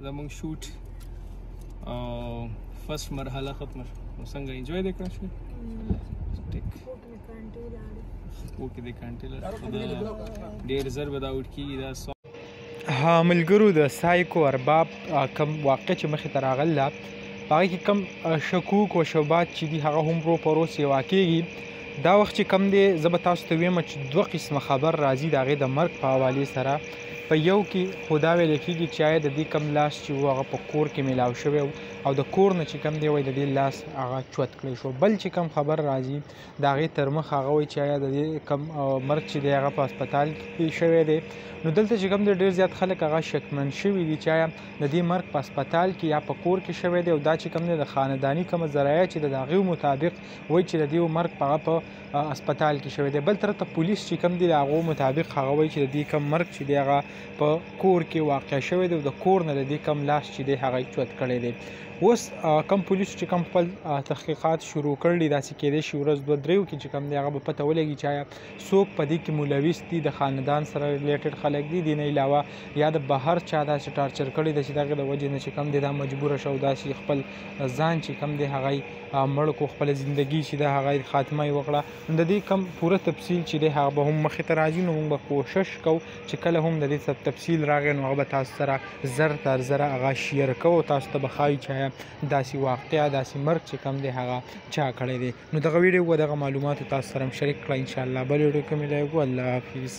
زموږ شوټ فرست مرحله ختمه شوه. نو څنګه انجوای دې کړی شوې؟ ټیک اوکې د کانټې ډېر زر به دا اوټ کېږي دا ملګرو د سایکو ارباب کم واقع چې مخې ته راغلی ده په هغې کې کم شکوک و شبهات چې دي هغه هم رو په رو سیوا کېږي. دا وخت چې کم دی زه به تاسو ته ویم چې دوه قسمه خبر راځي د هغې د مرګ په حوالې سره. په یو کې خو دا ویلی کېږي چې آیا د دې کم لاس چې و هغه په کور کې میلاو شوی او د کور نه چې کم دی وایي د دې لاس هغه چوت کړی شو. بل چې کم خبر راځي د هغې تر مخ هغه وایي چې آیا د دې کم مرګ چې دی هغه په هسپتال کې شوی دی. نو دلته چې کم دی ډېر زیات خلک هغه شکمن شوي دي چې آیا د دې مرګ په هسپتال کې یا په کور کې شوی دی او دا چې کم دی د خانداني کومه ذرایع چې د هغې مطابق وایي چې د دې مرګ هغه په هسپتال کې شوی دی. بل طرف ته پولیس چې کم دی د هغو مطابق هغه وایي چې د دې کم مرګ چې دی هغه په کور کې واقع شوی دی او د کور نه د دې کم لاس چې دی هغه چوت کړی دی. اوس کم پولیسو چې کم خپل تحقیقات شروع کړي داسې کیدای شي ورځ دوه دریو کې چې کم دی هغه به پته ولګي چې آیا څوک په دې کې ملوث دي د خاندان سره ریلیټډ خلک دي. دې نه علاوه یا د بهر چا داسې ټارچر کړی ده چې د هغې د وجې نه چې کم دی دا مجبوره شو داسې خپل ځان چې کم دی هغه مړ کو خپله زندګي چې ده هغه خاتمه یې وکړه. نو د دې کم پوره تفصیل چې دی هغه به هم مخې ته راځي. نو موږ به کوشش کوو چې کله هم د دې تفصیل راغی نو هغه به تاسو سره زر تر زره هغه شیر کوو تاسو ته به ښایي چې داسې واقعه داسې مرګ چې کم دی هغه چا کړی دی. نو دغه ویډیو و دغه معلوماتو تاسو سره هم شریک کړه. انشاءالله بل ویډیو کې ملایږو. الله حافظ.